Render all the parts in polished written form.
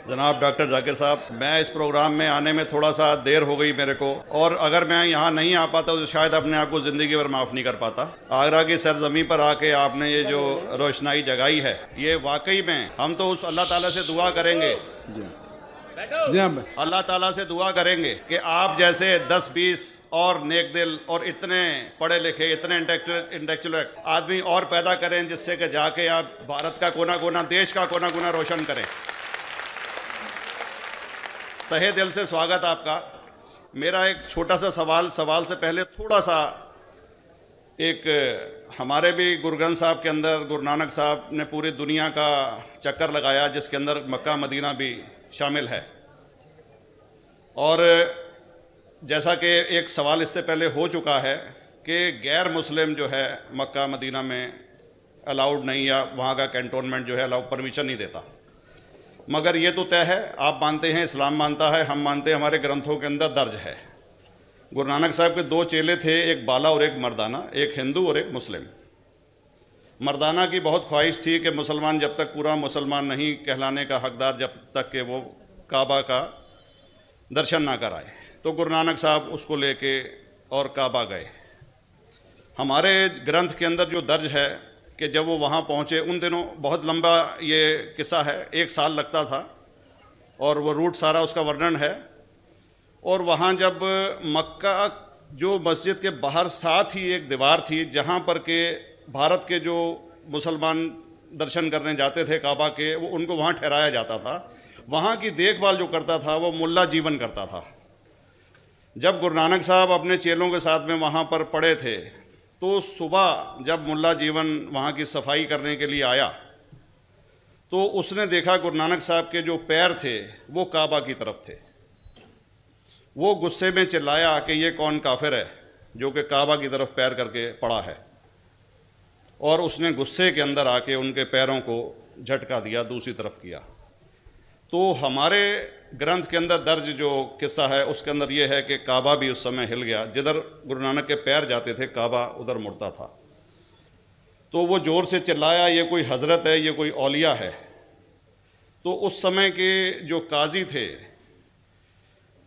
جناب ڈاکٹر ذاکر صاحب، میں اس پروگرام میں آنے میں تھوڑا سا دیر ہو گئی میرے کو، اور اگر میں یہاں نہیں آ پاتا تو شاید اپنے آپ کو زندگی بھر معاف نہیں کر پاتا۔ آگرہ کی سرزمین پر آ کے آپ نے یہ جو روشنائی جگائی ہے، یہ واقعی میں ہم تو اس اللہ تعالیٰ سے دعا کریں گے، اللہ تعالیٰ سے دعا کریں گے کہ آپ جیسے 10-20 اور نیک دل اور اتنے پڑھے لکھے، اتنے انٹلیکچوئل آدمی اور پیدا کریں، جس سے کہ جا کے آپ بھارت کا کونا کونا، دیش کا کونا کونا روشن کریں۔ تہہ دل سے سواگت آپ کا۔ میرا ایک چھوٹا سا سوال سے پہلے تھوڑا سا ایک ہمارے بھی گرو گرنتھ صاحب کے اندر گرو نانک صاحب نے پوری دنیا کا چکر لگایا، جس کے اندر مکہ مدینہ بھی شامل ہے، اور جیسا کہ ایک سوال اس سے پہلے ہو چکا ہے کہ غیر مسلم جو ہے مکہ مدینہ میں الاؤڈ نہیں، یا وہاں کا کینٹونمنٹ جو ہے پرمیشن نہیں دیتا، مگر یہ تو طے ہے، آپ مانتے ہیں، اسلام مانتا ہے، ہم مانتے ہیں، ہمارے گرنتھوں کے اندر درج ہے۔ گرو نانک صاحب کے 2 چیلے تھے، ایک بالا اور ایک مردانہ، ایک ہندو اور ایک مسلم۔ مردانہ کی بہت خواہش تھی کہ مسلمان جب تک پورا مسلمان نہیں کہلانے کا حقدار، جب تک کہ وہ کعبہ کا درشن نہ کرائے، تو گرو نانک صاحب اس کو لے کے اور کعبہ گئے۔ ہمارے گرنتھ کے اندر جو درج ہے کہ جب وہ وہاں پہنچے، ان دنوں بہت لمبا یہ قصہ ہے، 1 سال لگتا تھا، اور وہ روٹ سارا اس کا ورنن ہے۔ اور وہاں جب مکہ جو مسجد کے باہر ساتھ ہی ایک دیوار تھی، جہاں پر کہ بھارت کے جو مسلمان درشن کرنے جاتے تھے کعبہ کے، وہ ان کو وہاں ٹھہرایا جاتا تھا۔ وہاں کی دیکھ بھال جو کرتا تھا وہ ملا جیون کرتا تھا۔ جب گرو نانک صاحب اپنے چیلوں کے ساتھ میں وہاں پر پڑے تھے، تو صبح جب ملا جیون وہاں کی صفائی کرنے کے لیے آیا، تو اس نے دیکھا گرو نانک صاحب کے جو پیر تھے وہ کعبہ کی طرف تھے۔ وہ غصے میں چلایا کہ یہ کون کافر ہے جو کہ کعبہ کی طرف پیر کر کے پڑا ہے، اور اس نے غصے کے اندر آ کے ان کے پیروں کو جھٹکا دیا، دوسری طرف کیا۔ تو ہمارے گرنتھ کے اندر درج جو قصہ ہے، اس کے اندر یہ ہے کہ کعبہ بھی اس سمے ہل گیا، جدھر گرو نانک کے پیر جاتے تھے کعبہ ادھر مڑتا تھا۔ تو وہ زور سے چلایا، یہ کوئی حضرت ہے، یہ کوئی اولیاء ہے۔ تو اس سمے کے جو قاضی تھے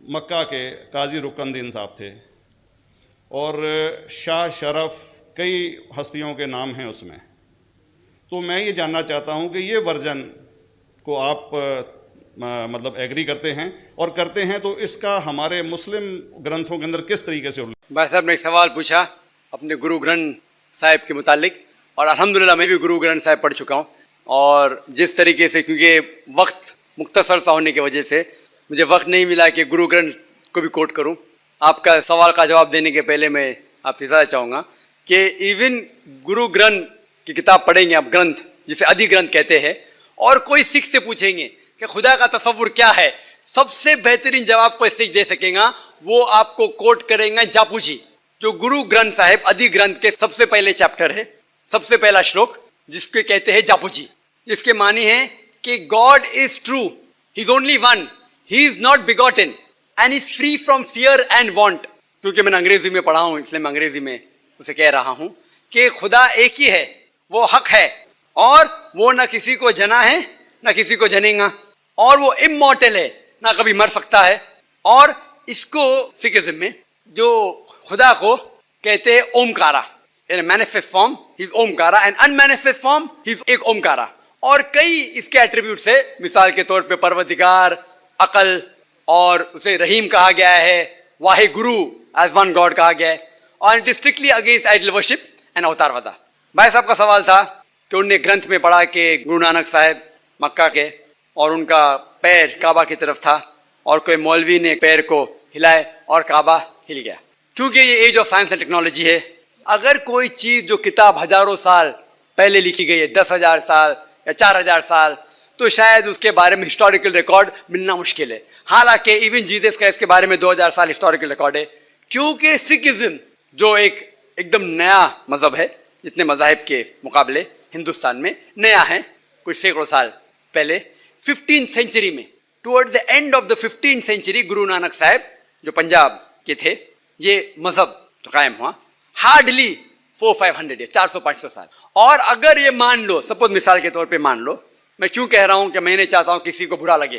مکہ کے، قاضی رکن الدین صاحب تھے، اور شاہ شرف، کئی ہستیوں کے نام ہیں اس میں۔ تو میں یہ جاننا چاہتا ہوں کہ یہ ورژن کو آپ مطلب ایگری کرتے ہیں، اور کرتے ہیں تو اس کا ہمارے مسلم گرنتھوں کے اندر کس طریقے سے بھائی صاحب نے ایک سوال پوچھا اپنے گرو گرنتھ صاحب کے متعلق، اور الحمدللہ میں بھی گرو گرنتھ صاحب پڑھ چکا ہوں، اور جس طریقے سے، کیونکہ وقت مختصر سا ہونے کی وجہ سے مجھے وقت نہیں ملا کہ گرو گرنتھ کو بھی کوٹ کروں۔ آپ کا سوال کا جواب دینے کے پہلے میں آپ سے زیادہ چاہوں گا کہ ایون گرو گرنتھ کی کتاب پڑھیں گے آپ، گرنتھ جسے ادھی گرنتھ کہتے ہیں، اور کوئی سکھ سے پوچھیں گے کہ خدا کا تصور کیا ہے، سب سے بہترین جواب کوئی سکھ دے سکے گا، وہ آپ کو کوٹ کریں گے جاپو جی، جو گرو گرنتھ صاحب ادھی گرنتھ کے سب سے پہلے چیپٹر ہے، سب سے پہلا شلوک، جس کو کہتے ہیں جاپو جی۔ اس کے معنی ہے کہ God is true, he is only one, he is not begotten and is free from fear and want. کیونکہ میں نے انگریزی میں پڑھا ہوں، اس لیے میں انگریزی میں اسے کہہ رہا ہوں کہ خدا ایک ہی ہے، وہ حق ہے، اور وہ نہ کسی کو جنا ہے نہ کسی کو جنے گا، اور وہ امورٹل ہے، نہ کبھی مر سکتا ہے۔ اور اس کو سکھزم میں جو خدا کو کہتے ہیں اومکارا، in a manifest form he is اومکارا، and unmanifest form he is ایک اومکارا، اور کئی اس کے ایٹریبیوٹس ہے، مثال کے طور پہ پروردگار، عقل، اور اسے رحیم کہا گیا ہے، واحد گرو ایز ون گاڈ کہا گیا ہے، اور it is strictly against idol worship and اوتار ودا۔ بھائی صاحب کا سوال تھا کہ انہوں نے گرنتھ میں پڑھا کہ گرو نانک صاحب مکہ کے، اور ان کا پیر کعبہ کی طرف تھا، اور کوئی مولوی نے پیر کو ہلائے اور کعبہ ہل گیا۔ کیونکہ یہ age of science and technology ہے، اگر کوئی چیز جو کتاب ہزاروں سال پہلے لکھی گئی ہے، 10,000 سال یا 4,000 سال، تو شاید اس کے بارے میں ہسٹوریکل ریکارڈ ملنا مشکل ہے۔ حالانکہ ایون جیزس کا اس کے بارے میں 2,000 سال ہسٹوریکل ریکارڈ ہے، کیونکہ سکھزم جو ایک دم نیا مذہب ہے، جتنے مذاہب کے مقابلے ہندوستان میں نیا ہے، کچھ سینکڑوں سال پہلے 15th سینچری میں، toward the end of the 15th century, Guru Nanak Sahib جو پنجاب کے تھے، یہ مذہب تو قائم ہوا، ہارڈلی 400-500 400-500 سال۔ اور اگر یہ مان لو، سپوز مثال کے طور پہ مان لو، میں کیوں کہہ رہا ہوں کہ میں نہیں چاہتا ہوں کسی کو برا لگے،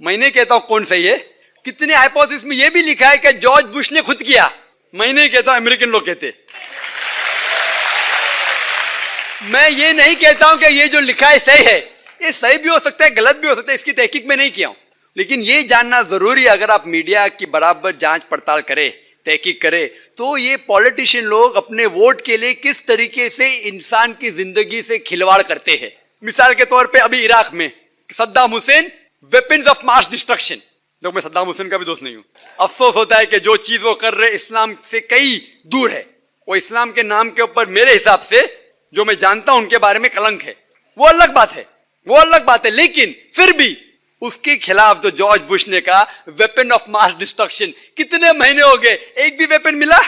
میں نہیں کہتا ہوں کون صحیح ہے. کتنے ہائپوتھیسس میں یہ بھی لکھا ہے کہ جارج بش نے خود کیا. میں نہیں کہتا ہوں, امریکن لوگ کہتے. میں یہ نہیں کہتا ہوں کہ یہ جو لکھا ہے صحیح ہے. یہ صحیح بھی ہو سکتا ہے, غلط بھی ہو سکتا ہے, اس کی تحقیق میں نہیں کیا ہوں. لیکن یہ جاننا ضروری ہے, اگر آپ میڈیا کی برابر جانچ پڑتال کرے, تحقیق کرے, تو یہ پولیٹیشین لوگ اپنے ووٹ کے لیے کس طریقے سے انسان کی زندگی سے کھلواڑ کرتے ہیں. مثال کے طور پہ ابھی عراق میں Saddam Hussein weapons of mass destruction. تو میں صدام حسین کا بھی دوست نہیں ہوں. افسوس ہوتا ہے کہ جو چیز وہ کر رہے اسلام سے کئی دور ہے. وہ اسلام کے نام کے اوپر میرے حساب سے جو میں جانتا ہوں ان کے بارے میں کلنک ہے. وہ الگ بات ہے, وہ الگ بات ہے. لیکن پھر بھی اس کے خلاف جو جارج بش نے کہا ویپن آف ماس ڈسٹرکشن, کتنے مہینے ہو گئے, ایک بھی ویپن ملا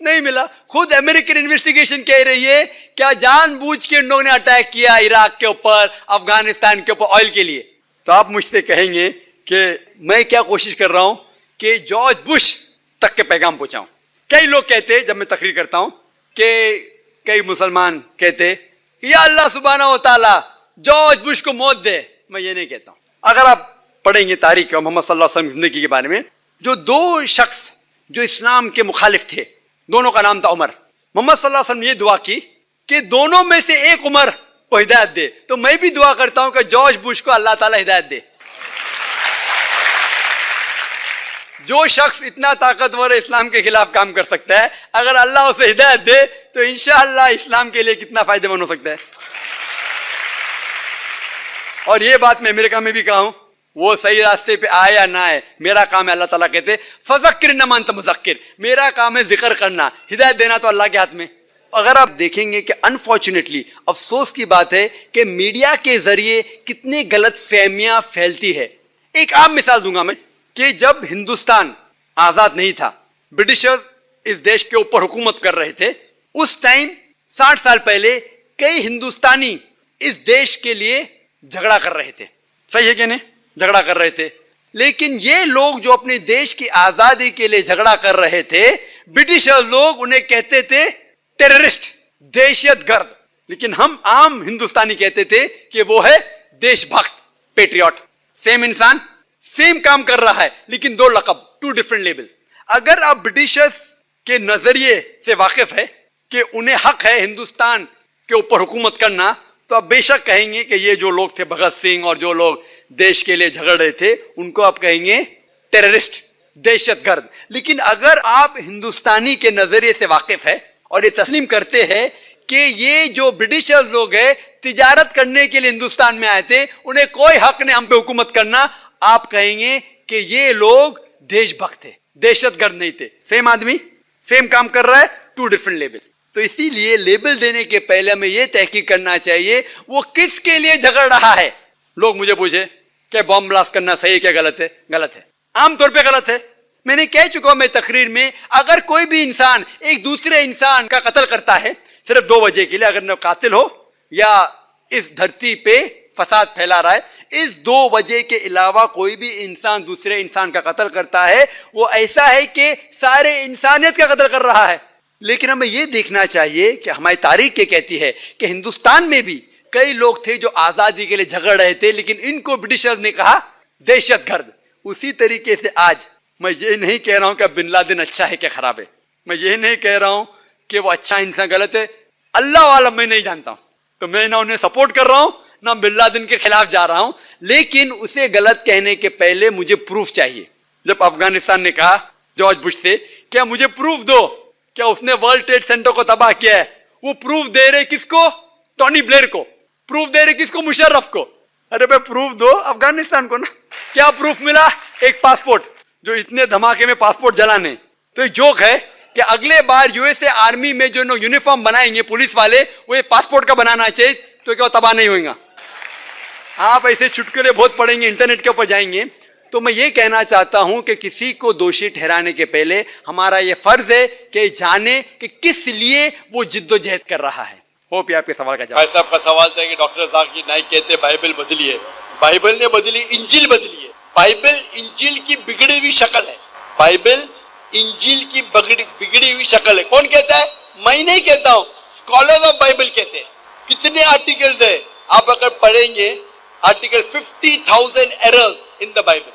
نہیں ملا. خود امریکن انویسٹیگیشن کہہ رہی ہے کیا جان بوجھ کے ان لوگوں نے اٹیک کیا عراق کے اوپر, افغانستان کے اوپر آئل کے لیے. تو آپ مجھ سے کہیں گے کہ میں کیا کوشش کر رہا ہوں کہ جارج بش تک کے پیغام پہنچاؤں. کئی لوگ کہتے, جب میں تقریر کرتا ہوں, کہ کئی مسلمان کہتے کہ یا اللہ سبحانہ و تعالیٰ جارج بش کو موت دے. میں یہ نہیں کہتا ہوں. اگر آپ پڑھیں گے تاریخ کا محمد صلی اللہ علیہ وسلم کی زندگی کے بارے میں, جو دو شخص جو اسلام کے مخالف تھے, دونوں کا نام تھا عمر. محمد صلی اللہ علیہ وسلم نے یہ دعا کی کہ دونوں میں سے ایک عمر کو ہدایت دے. تو میں بھی دعا کرتا ہوں کہ جارج بش کو اللہ تعالیٰ ہدایت دے. جو شخص اتنا طاقتور ہے اسلام کے خلاف کام کر سکتا ہے, اگر اللہ اسے ہدایت دے تو انشاءاللہ اسلام کے لیے کتنا فائدہ مند ہو سکتا ہے. اور یہ بات میں امریکہ میں بھی کہا ہوں, وہ صحیح راستے پہ آئے یا نہ آئے, میرا کام ہے. اللہ تعالیٰ کہتے فذکر انما انت مذکر, میرا کام ہے ذکر کرنا, ہدایت دینا تو اللہ کے ہاتھ میں. اگر آپ دیکھیں گے کہ انفارچونیٹلی افسوس کی بات ہے کہ میڈیا کے ذریعے کتنی غلط فہمیاں پھیلتی ہے. ایک عام مثال دوں گا میں کہ جب ہندوستان آزاد نہیں تھا, برٹشرز اس دیش کے اوپر حکومت کر رہے تھے. اس ٹائم 60 سال پہلے کئی ہندوستانی اس دیش کے لیے جھگڑا کر رہے تھے. صحیح ہے کہ نہیں, جھگڑا کر رہے تھے. لیکن یہ لوگ جو اپنے دیش کی آزادی کے لیے جھگڑا کر رہے تھے, برٹشرز لوگ انہیں کہتے تھے ٹیررسٹ, دہشت گرد. لیکن ہم عام ہندوستانی کہتے تھے کہ وہ ہے دیش بھکت, پیٹریوٹ. سیم انسان سیم کام کر رہا ہے, لیکن دو لقب, ٹو ڈفرنٹ لیبلز. اگر آپ برٹشرز کے نظریے سے واقف ہے کہ انہیں حق ہے ہندوستان کے اوپر حکومت کرنا, تو آپ بے شک کہیں گے کہ یہ جو لوگ تھے بھگت سنگھ اور جو لوگ دیش کے لیے جھگڑ رہے تھے, ان کو آپ کہیں گے ٹیررسٹ, دہشت گرد. لیکن اگر آپ ہندوستانی کے نظریے سے واقف ہے اور یہ تسلیم کرتے ہیں کہ یہ جو برٹشرز لوگ ہیں تجارت کرنے کے لیے ہندوستان میں آئے تھے, انہیں کوئی حق نہیں ہم پہ حکومت کرنا, آپ کہیں گے کہ یہ لوگ دیش بھکت تھے, دہشت گرد نہیں تھے. سیم آدمی سیم کام کر رہا ہے, ٹو ڈفرنٹ لیبلز. تو اسی لیے لیبل دینے کے پہلے ہمیں یہ تحقیق کرنا چاہیے وہ کس کے لیے جھگڑ رہا ہے. لوگ مجھے پوچھے کہ بم بلاسٹ کرنا صحیح کیا غلط ہے. غلط ہے, عام طور پہ غلط ہے. میں نے کہہ چکا ہوں میں تقریر میں, اگر کوئی بھی انسان ایک دوسرے انسان کا قتل کرتا ہے صرف 2 وجہ کے لیے, اگر نہ قاتل ہو یا اس دھرتی پہ فساد پھیلا رہا ہے, اس 2 وجہ کے علاوہ کوئی بھی انسان دوسرے انسان کا قتل کرتا ہے, وہ ایسا ہے کہ سارے انسانیت کا قتل کر رہا ہے. لیکن ہمیں یہ دیکھنا چاہیے کہ ہماری تاریخ یہ کہتی ہے کہ ہندوستان میں بھی کئی لوگ تھے جو آزادی کے لیے جھگڑ رہے تھے, لیکن ان کو برٹشرز نے کہا دہشت گرد. اسی طریقے سے آج میں یہ نہیں کہہ رہا ہوں کہ بن لادن اچھا ہے کہ خراب ہے, میں یہ نہیں کہہ رہا ہوں کہ وہ اچھا انسان غلط ہے, اللہ عالم میں نہیں جانتا ہوں, تو میں نہ انہیں سپورٹ کر رہا ہوں نہ بن لادن کے خلاف جا رہا ہوں. لیکن اسے غلط کہنے کے پہلے مجھے پروف چاہیے. جب افغانستان نے کہا جارج بش سے کیا مجھے پروف دو کیا اس نے ورلڈ ٹریڈ سینٹر کو تباہ کیا ہے, وہ پروف دے رہے کس کو, ٹونی بلیئر کو. پروف دے رہے کس کو, مشرف کو. ارے بھائی پروف دو افغانستان کو نا. کیا پروف ملا, ایک پاسپورٹ, جو اتنے دھماکے میں پاسپورٹ جلانے. تو ایک جوک ہے کہ اگلے بار یو ایس اے آرمی میں جو یونیفارم بنائیں گے پولیس والے, وہ ایک پاسپورٹ کا بنانا چاہیے, تو کیا تباہ نہیں ہوئے گا. آپ ایسے چٹکلے بہت پڑھیں گے, انٹرنیٹ کے اوپر جائیں گے. تو میں یہ کہنا چاہتا ہوں کہ کسی کو دوشی ٹھہرانے کے پہلے ہمارا یہ فرض ہے کہ جانے کہ کس لیے وہ جد و جہد کر رہا ہے. ہوپ یہ آپ کے سوال کا جواب. بھائی صاحب کا سوال تھا کہ ڈاکٹر ذاکر نائک کہتے ہیں بائبل بدلی ہے. بائبل نے بدلی, انجیل بدلی ہے. بائبل انجیل کی بگڑی ہوئی شکل ہے. بائبل انجیل کی بگڑی ہوئی شکل ہے. کون کہتا ہے, میں نہیں کہتا ہوں, اسکالرز آف بائبل کہتے ہیں. کتنے آرٹیکلز ہیں آپ اگر پڑھیں گے, article 50,000 errors in the Bible.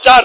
4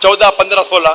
14, 15, 16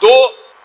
2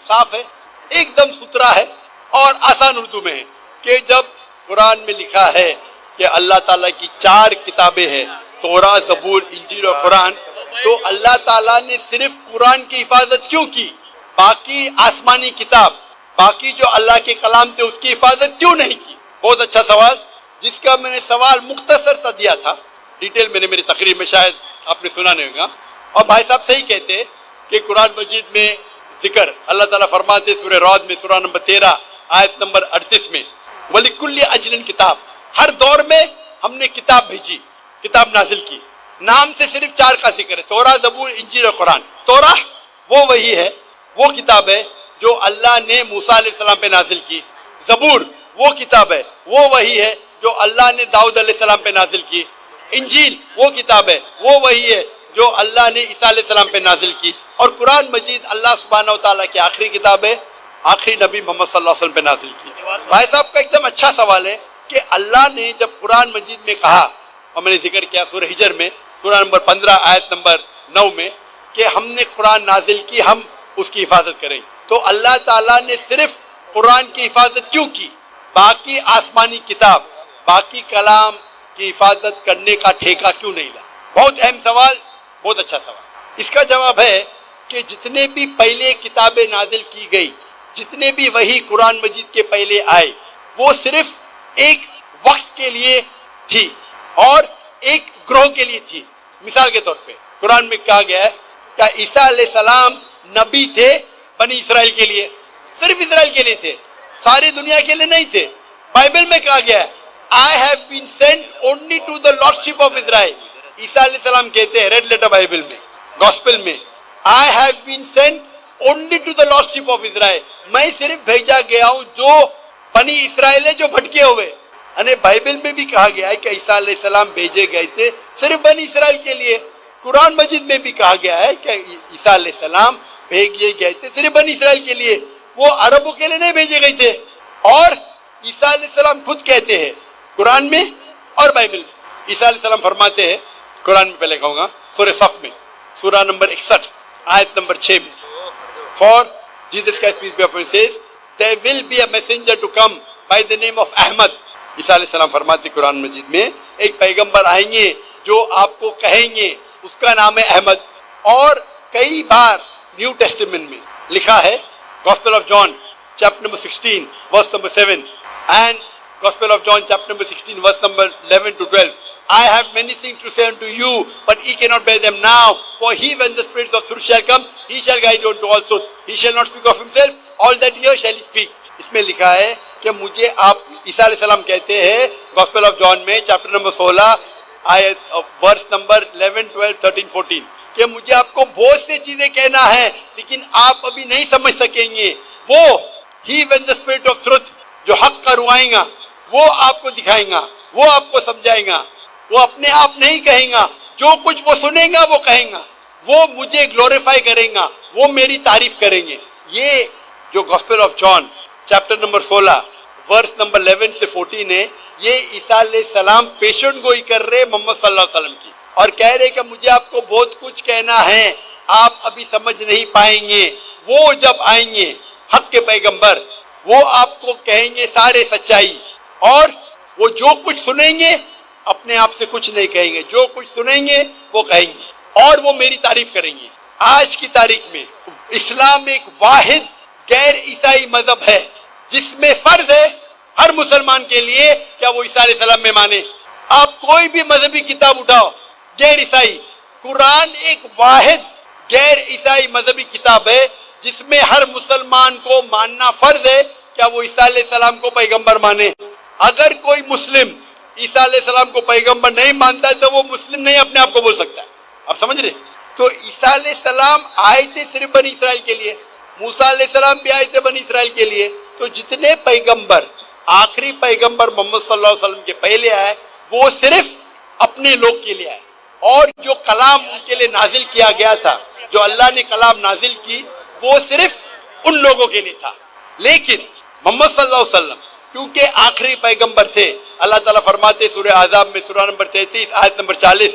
صاف ہے, ایک دم ستھرا ہے اور آسان اردو میں ہے کہ جب قرآن میں لکھا ہے کہ اللہ تعالیٰ کی 4 کتابیں ہیں, توراہ, زبور, انجیل اور قرآن, تو اللہ تعالیٰ نے صرف قرآن کی حفاظت کیوں کی؟ باقی آسمانی کتاب, باقی جو اللہ کے کلام تھے اس کی حفاظت کیوں نہیں کی؟ بہت اچھا سوال, جس کا میں نے سوال مختصر سا دیا تھا, ڈیٹیل میں نے میری تقریر میں شاید آپ نے سنا نہیں ہوگا. اور بھائی صاحب صحیح کہتے کہ قرآن مجید میں ذکر اللہ تعالیٰ فرماتے سورہ رعد میں سورہ نمبر 13 آیت نمبر 38 میں, وَلِكُلِّ أَجْلٍ کتاب, ہر دور میں ہم نے کتاب بھیجی, کتاب نازل کی. نام سے صرف 4 کا ذکر ہے, توراہ, زبور, انجیل اور قرآن. توراہ وہ وہی ہے, وہ کتاب ہے جو اللہ نے موسیٰ علیہ السلام پہ نازل کی. زبور وہ کتاب ہے, وہ وہی ہے جو اللہ نے داؤد علیہ السلام پہ نازل کی. انجیل وہ کتاب ہے, وہ وہی ہے جو اللہ نے عیسیٰ علیہ السلام پہ نازل کی. اور قرآن مجید اللہ سبحانہ و تعالیٰ کی آخری کتاب ہے, آخری نبی محمد صلی اللہ علیہ وسلم پہ نازل کی. بھائی صاحب کا ایک دم اچھا سوال ہے کہ اللہ نے جب قرآن مجید میں کہا, اور میں نے ذکر کیا سورہ ہجر میں سورہ نمبر 15 آیت نمبر 9 میں کہ ہم نے قرآن نازل کی, ہم اس کی حفاظت کریں, تو اللہ تعالیٰ نے صرف قرآن کی حفاظت کیوں کی؟ باقی آسمانی کتاب, باقی کلام کی حفاظت کرنے کا ٹھیکہ کیوں نہیں لا؟ بہت اہم سوال, بہت اچھا سوال. اس کا جواب ہے کہ جتنے بھی پہلے کتابیں نازل کی گئی, جتنے بھی وہی قرآن مجید کے پہلے آئے, وہ صرف ایک وقت کے لیے تھی اور ایک گروہ کے لیے تھی. مثال کے طور پہ قرآن میں کہا گیا ہے کہ عیسیٰ علیہ السلام نبی تھے بنی اسرائیل کے لیے, صرف اسرائیل کے لیے تھے, ساری دنیا کے لیے نہیں تھے. بائبل میں کہا گیا ہے I have been sent only to the lordship of Israel. عیسیٰ علیہ السلام کہتے ہیں ریڈ لیٹر بائبل میں, گوسپل میں, I have been sent only to the lordship of Israel. میں صرف بھیجا گیا ہوں جو بنی اسرائیل ہے جو بھٹکے ہوئے. یعنی بائبل میں بھی کہا گیا ہے کہ عیسیٰ علیہ السلام بھیجے گئے تھے صرف بنی اسرائیل کے لیے. قرآن مجید میں بھی کہا گیا ہے کہ عیسیٰ علیہ السلام بھیجے گئے تھے صرف بنی اسرائیل کے لیے, وہ عربوں کے لیے نہیں بھیجے گئے تھے. اور عیسیٰ علیہ السلام خود کہتے ہیں قرآن میں اور بائبل میں, عیسیٰ علیہ السلام فرماتے ہیں قرآن میں, پہلے کہوں گا سورہ صف میں سورہ نمبر 61 آیت نمبر 6 میں, For Jesus Christ peace be upon him says there will be a messenger to come by the name of Ahmad. عیسیٰ علیہ السلام فرماتے قرآن مجید میں ایک پیغمبر آئیں گے جو آپ کو کہیں گے, اس کا نام ہے احمد. اور کئی بار نیو ٹیسٹمنٹ میں لکھا ہے, Gospel of John chapter number 16 verse number 7 and Gospel of John chapter number 16 verse number 11 to 12. I have many things to say unto you, but ye cannot bear them now. For he, when the Spirit of truth shall come, he shall guide you unto all truth. He shall not speak of himself, all that he hears shall he speak. اس میں لکھا ہے کہ مجھے آپ, عیسیٰ علیہ السلام کہتے ہیں گوسپل آف جان میں چیپٹر نمبر 16 آیت ورس نمبر 11, 12, 13, 14 کہ مجھے آپ کو بہت سی چیزیں کہنا ہے لیکن آپ ابھی نہیں سمجھ سکیں گے. وہ he, when the Spirit of truth, جو حق کا روائیں گا, وہ آپ کو دکھائیں گا, وہ آپ کو سمجھائیں گا. وہ اپنے آپ نہیں کہیں گا, جو کچھ وہ سنیں گا وہ کہیں گا, وہ مجھے گلوریفائی کریں گا, وہ میری تعریف کریں گے. یہ جو gospel of John chapter number 16 verse number 11 سے 14 ہے, یہ عیسیٰ علیہ السلام پیشن گوئی کر رہے محمد صلی اللہ علیہ وسلم کی اور کہہ رہے کہ مجھے آپ کو بہت کچھ کہنا ہے, آپ ابھی سمجھ نہیں پائیں گے. وہ جب آئیں گے حق کے پیغمبر, وہ آپ کو کہیں گے سارے سچائی, اور وہ جو کچھ سنیں گے اپنے آپ سے کچھ نہیں کہیں گے, جو کچھ سنیں گے وہ کہیں گے اور وہ میری تعریف کریں گے. آج کی تاریخ میں اسلام ایک واحد غیر عیسائی مذہب ہے جس میں فرض ہے ہر مسلمان کے لیے کیا وہ عیسیٰ علیہ السلام میں مانے. آپ کوئی بھی مذہبی کتاب اٹھاؤ غیر عیسائی, قرآن ایک واحد غیر عیسائی مذہبی کتاب ہے جس میں ہر مسلمان کو ماننا فرض ہے کیا وہ عیسیٰ علیہ السلام کو پیغمبر مانے. اگر کوئی مسلم عیسیٰ علیہ السلام کو پیغمبر نہیں مانتا ہے تو وہ مسلم نہیں اپنے آپ کو بول سکتا ہے. آپ سمجھ رہے؟ تو عیسیٰ علیہ السلام آئے تھے صرف بنی اسرائیل کے لیے, موسیٰ علیہ السلام بھی آئے تھے بنی اسرائیل کے لیے. تو جتنے پیغمبر, آخری پیغمبر محمد صلی اللہ علیہ وسلم کے پہلے آئے وہ صرف اپنے لوگ کے لیے آئے, اور جو کلام ان کے لیے نازل کیا گیا تھا, جو اللہ نے کلام نازل کی, وہ صرف ان لوگوں کے لیے تھا. لیکن محمد صلی اللہ علیہ وسلم کیونکہ آخری پیغمبر تھے, اللہ تعالیٰ فرماتے سورہ احزاب میں سورہ نمبر 33 آیت number 40,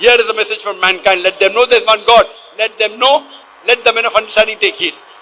here is a message from mankind, let them know there is one God, let them know, let the men of understanding take heed।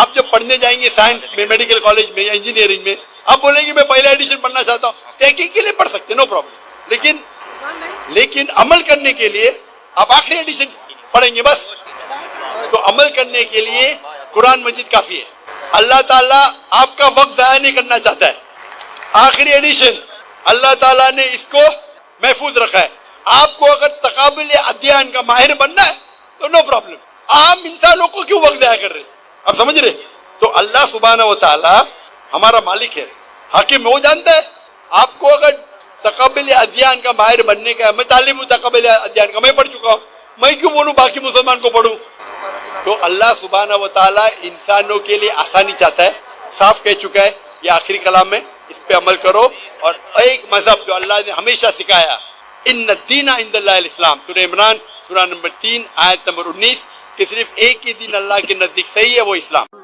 آپ جب پڑھنے جائیں گے سائنس میں، میڈیکل کالج میں یا انجینئرنگ میں، آپ بولیں گے میں پہلا ایڈیشن پڑھنا چاہتا ہوں، تحقیق کے لیے پڑھ سکتے نو پرابلم، لیکن عمل کرنے کے لیے آپ آخری ایڈیشن پڑھیں گے بس. تو عمل کرنے کے لیے قرآن مجید کافی ہے. اللہ تعالیٰ آپ کا وقت ضائع نہیں کرنا چاہتا ہے. آخری ایڈیشن اللہ تعالیٰ نے اس کو محفوظ رکھا ہے. آپ کو اگر تقابل ادھیان کا ماہر بننا ہے تو نو پرابلم. عام انسانوں کو کیوں وقت ضائع کر رہے؟ آپ سمجھ رہے؟ تو اللہ سبحانہ و تعالیٰ ہمارا مالک ہے، حاکم، وہ جانتا ہے. آپ کو اگر تقابل ادھیان کا ماہر بننے کا ہے، میں طالب ہوں تقابل ادھیان کا، میں پڑھ چکا ہوں، میں کیوں بولوں باقی مسلمان کو پڑھوں؟ تو اللہ سبحانہ و تعالیٰ انسانوں کے لیے آسانی چاہتا ہے. صاف کہہ چکا ہے یہ آخری کلام میں، اس پہ عمل کرو. اور ایک مذہب جو اللہ نے ہمیشہ سکھایا، ان الدین عند اللہ الاسلام، سورہ عمران سورہ نمبر 3 آیت نمبر 19، کہ صرف ایک ہی دین اللہ کے نزدیک صحیح ہے، وہ اسلام.